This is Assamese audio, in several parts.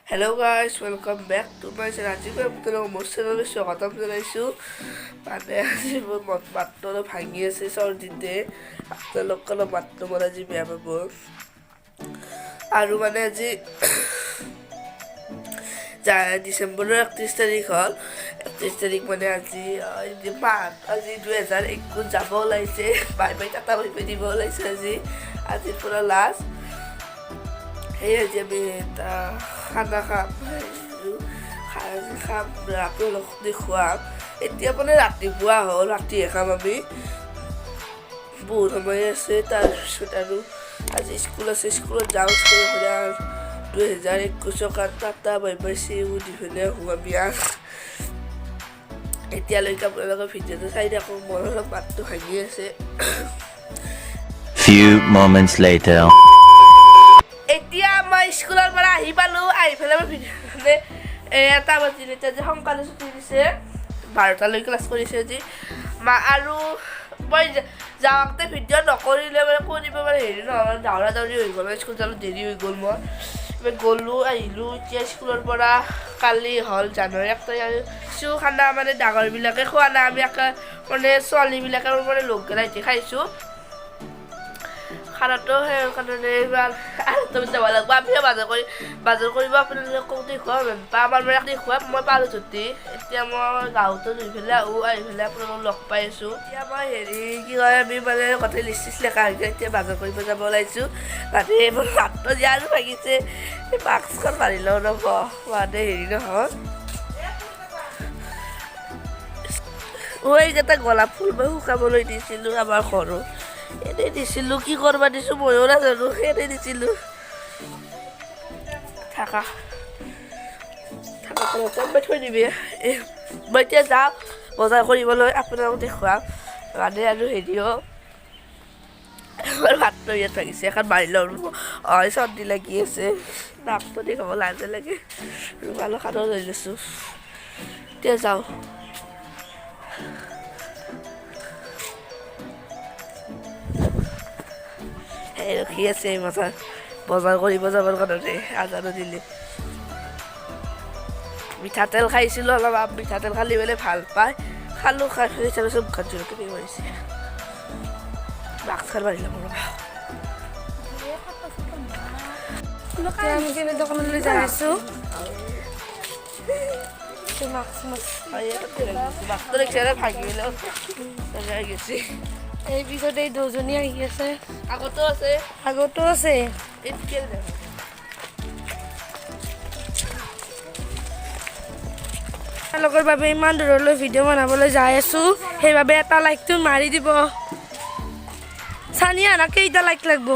Hello guys, welcome back to my channel. আজি মই আপোনালোকক মোৰ চেনেললৈ স্বাগতম জনাইছোঁ। মানে আজি মোৰ মাতটো অলপ ভাঙি আছে চৰ্দিতে। আপোনালোকক অলপ মাতটো মোৰ আজি বেয়া পাব। আৰু মানে আজি ডিচেম্বৰৰ 31 তাৰিখ হ'ল। 31 তাৰিখ মানে আজি 2021 যাব ওলাইছে। Bye bye tata bye bye দিব ওলাইছে আজিৰ পৰা লাষ্ট। সেই আজি আমি এটা খানা খাম আপোনালোকক দেখুৱাম। এতিয়া মানে ৰাতিপুৱা হ'ল, ৰাতিয়ে খাম আমি। বহুত সময় আছে। তাৰপিছত আৰু আজি স্কুল আছে, স্কুলত যাওঁ। স্কুলত 2021 কাৰণে টাটা বাই বাই চিও দি পেলাই আহোঁ আমি। এতিয়ালৈকে আপোনালোকৰ ভিডিঅ'টো চাই থাকক। মোৰ অলপ মাতটো ভাঙি আছে। Few moments later. এতিয়া মই স্কুলৰ পৰা আহি পালোঁ। আহি পেলাই মই ভিডিঅ'খনে এটা বাজিল। এতিয়া যে সোনকালে ছুটি দিছে, 12টালৈ ক্লাছ কৰিছে আজি। আৰু মই যাওঁতে ভিডিঅ' নকৰিলে মানে কৰিব মানে হেৰি নহয়, দাউৰা দাউৰি হৈ গ'ল। স্কুল যাবলৈ দেৰি হৈ গ'ল। মই গ'লোঁ আহিলোঁ। এতিয়া স্কুলৰ পৰা কালি হ'ল জানুৱাৰী 1 তাৰিখ খানা মানে ডাঙৰবিলাকে খোৱা নাই, আমি মানে ছোৱালীবিলাকে মানে লগ গেলাই এতিয়া খাইছোঁ খানাটো। সেই কাৰণে ইমান তুমি যাব লাগিব। আমিও বাজাৰ কৰিব আপোনালোকক দেখুৱাম। আমাৰ মানে দেখুৱাম মই পালোঁ যদি। এতিয়া মই গাঁৱতো ধুই পেলাই আহি পেলাই আপোনালোকক লগ পাই আছোঁ। এতিয়া মই হেৰি কি কয়, আমি মানে গোটেই লিষ্ট চিষ্ট লেখা হৈছে। এতিয়া বাজাৰ কৰিব যাব ওলাইছোঁ। মানে মোৰ হাতটো যে আৰু ভাগিছে। মাস্কখন মাৰি লওঁ ৰ'ব, মানে হেৰি নহয়। এইকেইটা গোলাপ ফুল মই শুকাবলৈ দিছিলোঁ আমাৰ ঘৰত। এনেই দিছিলোঁ, কি কৰিব দিছোঁ ময়ো নাজানো। এনেই দিছিলোঁ। থাকা মই থৈ দিবি। মই এতিয়া যাওঁ বজাৰ কৰিবলৈ, আপোনালোকক দেখুৱাম। মানে আৰু হেৰিও আমাৰ ভাতটো ইয়াত ভাগিছে। এখন মাৰি লওঁ। চৰ্দি লাগি আছে, নাকটো দেখাব লাজ লাগে। ৰুমালো খানো লৈ লৈছোঁ। এতিয়া যাওঁ। ৰখি আছে বজাৰ কৰিব যাবৰ কাৰণে। আজানো দিলে মিঠাতেল খাইছিলোঁ অলপ। মিঠাতেল খালি পেলাই ভাল পায়, খালোঁ। খাই পেলাই চাবিচোন মুখত জোৰকৈ কৰিছে। মাস্কখন মাৰি ল'ব ৰ'বা। আমি দোকানলৈ যাই আছোঁ। ভাগি গৈছে। এই পিছত এই দুজনী আহি আছে। আগতো আছে। তেওঁলোকৰ বাবে ইমান দূৰলৈ ভিডিঅ' বনাবলৈ যাই আছোঁ, সেইবাবে এটা লাইকটো মাৰি দিব। চানিয়া না কেইটা লাইক লাগব?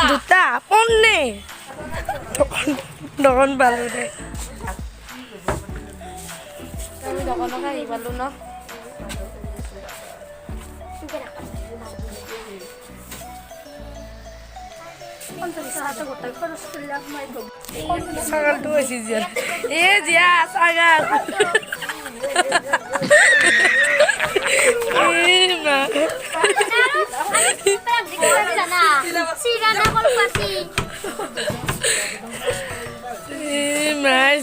দুটা। পন্নে দোকান পালোঁ দে। আমি দোকানক আহি পালোঁ ন। ছাগালটো হৈছে জীয়া। জীয়া ছাগাল।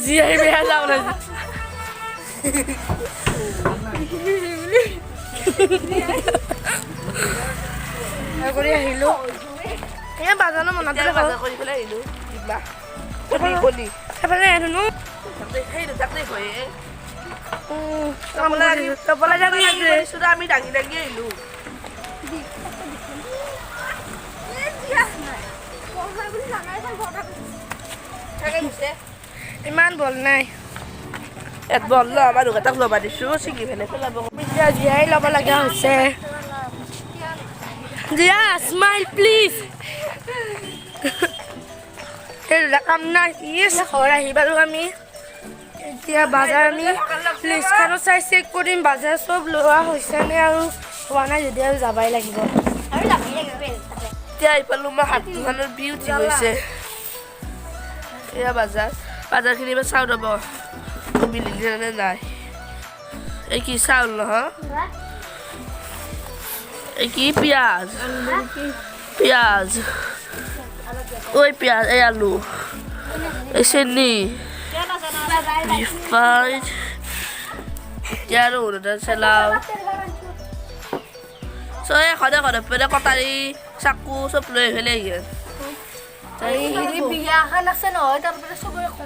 জীয়াই বেয়া যাওঁ না কৰি আহিলোঁ। এই বাজানো মনত বাজাৰ কৰি পেলাই আহিলোঁ। সেইফালে আহিলোঁ। আমি দাঙি দাঙি আহিলোঁ। ইমান বল নাই। ইয়াত বল ন আমাৰ দুটাক ল'বা দিছোঁ, ছিঙি পেলাই পেলাব। এতিয়া জীয়াই ল'ব লগা হৈছে। জীয়া স্মাইল প্লিজ। কাম নাই ঘৰ আহি পালোঁ আমি। এতিয়া বাজাৰ আমি লিষ্টখনত চাই চেক কৰিম বাজাৰ চব লোৱা হৈছেনে আৰু হোৱা নাই যদি আৰু যাবাই লাগিব। এতিয়া আহি পালোঁ। মই হাতখনৰ বিষ উঠি গৈছে। এয়া বাজাৰখিনি এবাৰ চাওঁ ৰ'ব মিলিলে নাই। এই কি চাউল নহয়, এই কি পিঁয়াজ। ঐ পিঁয়াজ, এই আলু, চেনি ৰিফাইন এতিয়া আৰু উৰদৰ চেলাও চ' এই সদায় পেৰে কটাৰী চাকু চব লৈ আহিলে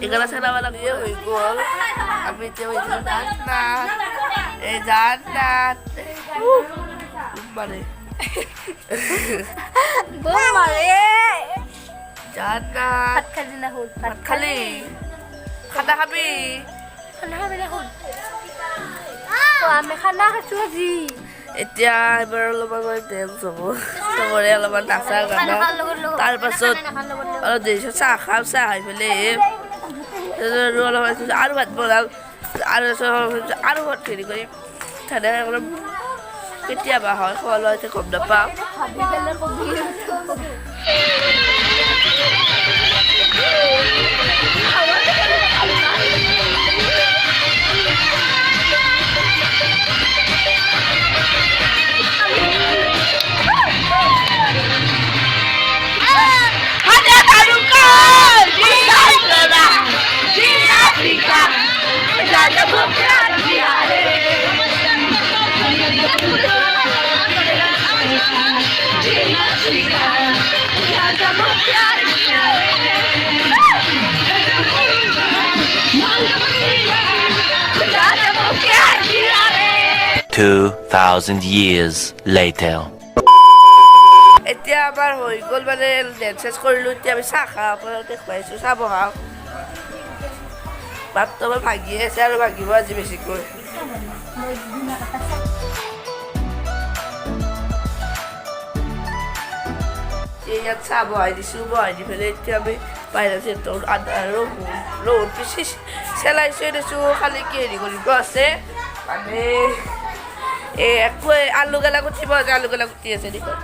এইকাৰণে চেলাব লাগে হৈ গ'ল আমি এতিয়া জাত মানে ভাত খালি খানা খাবি এতিয়া এবাৰ অলপমান ডেন্স হ'ব চবৰে অলপমান নাচা গানা তাৰপাছত অলপ দেৰি চাহ খাম চাহ খাই পেলাই আৰু অলপমান আৰু ভাত বনাম আৰু ভাত হেৰি কৰিম অলপ কেতিয়াবা হয় খোৱা লোৱা এতিয়া গম নাপাওঁ $2,000 years later. এতিয়া আমাৰ হৈ গ'ল মানে ডেন্স চেন্স কৰিলোঁ এতিয়া আমি চাহ খাওঁ আপোনালোকক দেখুৱাইছোঁ চাহ বহাওঁ ভাতটো আমাৰ ভাগিয়ে আছে আৰু ভাগিব আজি বেছিকৈ ইয়াত চাহ বহাই দিছোঁ বহাই দি পেলাই এতিয়া আমি বাহিৰত সিহঁতৰ আদা আৰু ৰহুন পিচি চেলাই চৈ দিছোঁ খালি কি হেৰি কৰিব আছে মানে একো আলু গেলা কুটিব আছে আলু গেলা কুটি আছে দেখোন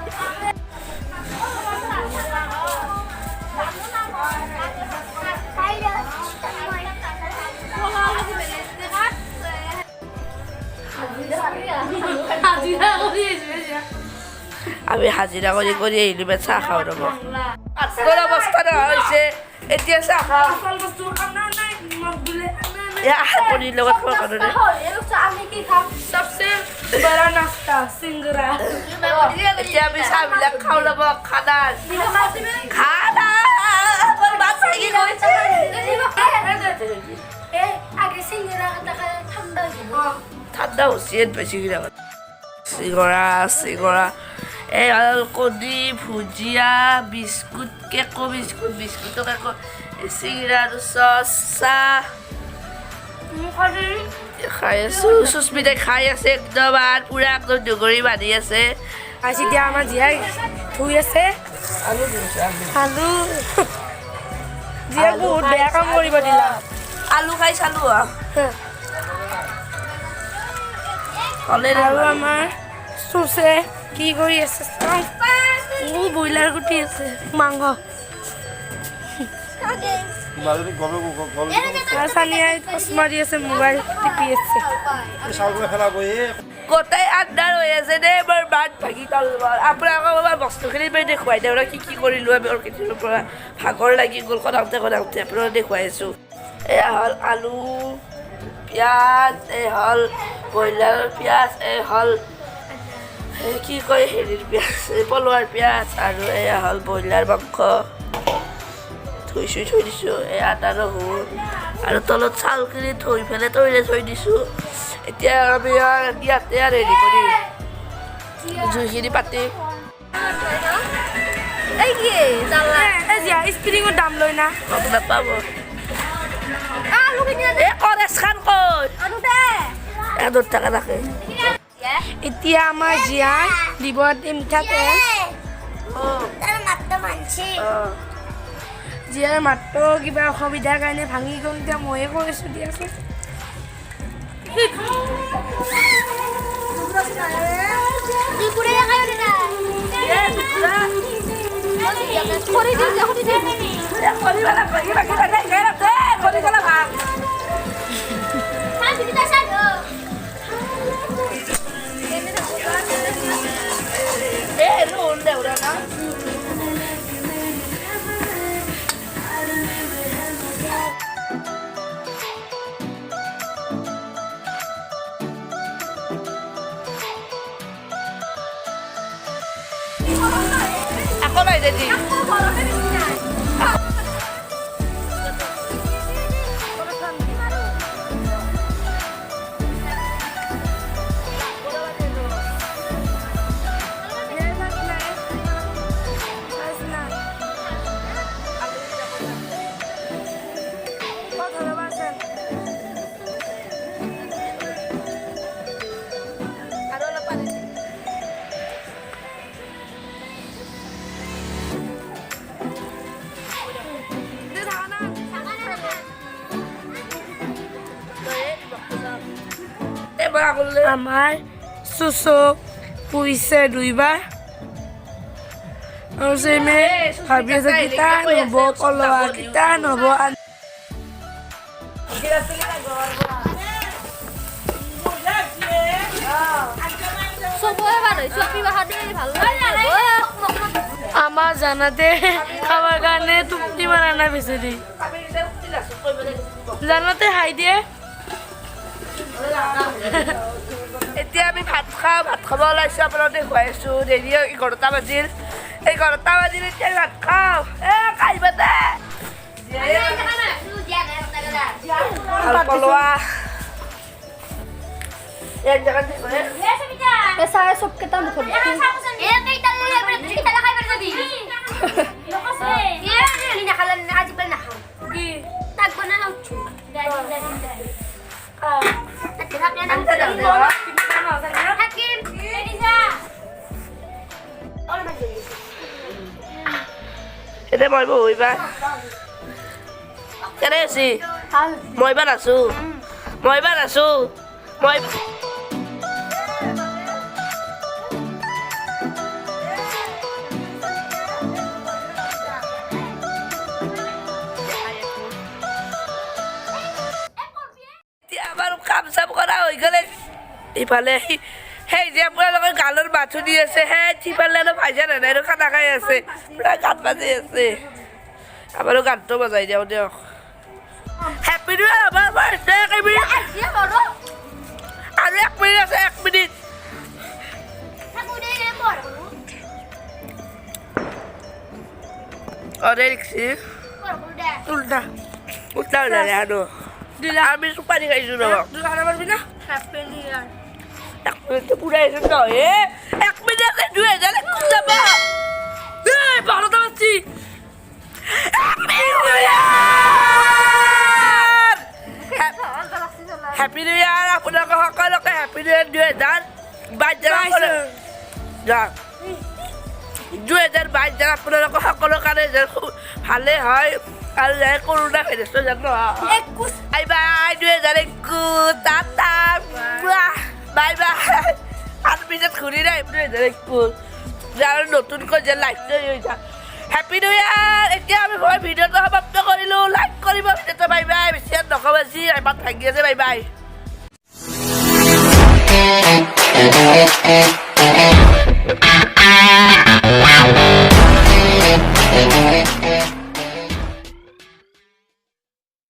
আমি হাজিৰা কৰি আহিলোঁ চাহ খাওঁ ৰ'ব আজৰ অৱস্থা নহয় হৈছে এতিয়া চাহ খাওঁ পনীৰ লগত খোৱা কাৰণে এতিয়া আমি চাহবিলাক খাওঁ ল'ব খানা ঠাণ্ডা হৈছে বেছি চিঙৰা এই কণী ভুজিয়া বিস্কুট কেকো বিস্কুটো কেকো চিঙৰা আৰু চচ চাহ খাই আছো সুস্মিতাই খাই আছে একদম আৰু পুৰা একদম দুগৰি বান্ধি আছে এতিয়া আমাৰ জীয়াই ধুই আছে আলু জীয়াই বহুত বেয়া কাম কৰিব দিলা আলু খাই চালো আৰু আমাৰ চুচে কি কৰি আছে ব্ৰইলাৰ গুটি আছে মাংস চানিয়াই মাৰি আছে মোবাইল টিপি আছে গোটেই আন্ধাৰ হৈ আছে দেই মোৰ বাট ভাগি তলবাৰ আপোনালোকৰ বস্তুখিনি মই দেখুৱাই দিওঁ কি কি কৰিলোঁ আমি অৰ্কিডৰ পৰা ভাগৰ লাগি গ'ল কটাওঁতে আপোনালোকক দেখুৱাই আছোঁ এয়া হ'ল আলু পিঁয়াজ এই হ'ল ব্ৰইলাৰৰ পিঁয়াজ এই হ'ল কি কয় হেৰিৰ পিঁয়াজ পলোৱাৰ পিঁয়াজ আৰু এয়া হ'ল ব্ৰইলাৰ মাংস থৈ দিছোঁ এই আদা ৰহুন আৰু তলত চাউলখিনি থৈ পেলাই থৈ দিছোঁ এতিয়া আমি ইয়াতে আৰু হেৰি কৰিম জুইখিনি পাতি স্প্ৰিঙৰ দাম লৈ না গম নাপাব এই কলেজ খান ক'ত 1 টকা থাকে এতিয়া আমাৰ জীয়াই দিব মিঠাতেল জীয়াৰ মাত্ৰ কিবা অসুবিধাৰ কাৰণে ভাঙি গ'ল এতিয়া ময়ে কৰিছোঁ দিয়াচোন দে দি আৰু অলপ পানী দি এবাৰ আগলৈ আমাৰ চুচক পুহিছে দুইবাৰ আৰু চেমে ভাবি আছে কিতা নব কলোৱা কিতা নব আমাৰ জানাতে খাবৰ কাৰণে তুপ্তি মাৰা নাই বেছি জানাতে হাই দিয়ে এতিয়া আমি ভাত খাওঁ ভাত খাব ওলাইছোঁ আপোনালোকে খুৱাইছোঁ দেৰি 11টা বাজিল 11টা বাজিল এতিয়া আমি ভাত খাওঁ কাঢ়িবা দে ভাল পলোৱা এক জেগাত চবকেইটা মুখত এতিয়া মই বহিবা কেনে আছি মই এইবাৰ আছোঁ মই এতিয়া আমাৰ কাম চাম কৰা হৈ গ'লে ইফালে সেই যে আপোনালোকৰ গালৰ মাথো দি আছে সেই সিফালে আৰু ভাইজা নাই আৰু খানা খাই আছে পুৰা গান বাজি আছে আমাৰো গানটো বজাই দিওঁ দিয়ক হেপী নিউ ইয়াৰ আমাৰ বাৰ্থডে আৰু 1 মিনিট আছে 1 মিনিট অৰে লিখছি উল্টা উল্টা ওলালে আৰু আমি চুপাৰি খাইছোঁ ৰ'ব খানা পাৰবি না হ্যাপি নিউ ইয়াৰ 1 মিনিটটো পুৰা আহিছে নহয় 1 মিনিট আছে 2021 যাব এই 12টা বাজছি হেপী নিউ ইয়াৰ আপোনালোকক সকলোকে হেপী নিউ ইয়াৰ 2022 যাক আপোনালোকৰ সকলো কাৰণে যেন ভালে হয় আৰু যে কৰোণা ভাইৰাছটো যেন নহয় bye bye 2021 tata bye bye আৰু পিছত ঘূৰি নাহিম 2021 আৰু নতুনকৈ যে লাইফটো হৈ যাক হেপী নিউ ইয়াৰ এতিয়া আমি ভিডিঅ'টো সমাপ্ত কৰিলোঁ লাইক কৰিব ভিডিঅ'টো বাই বাই বেছি নকবাছি এবাৰ থাকি আছে বাই বাই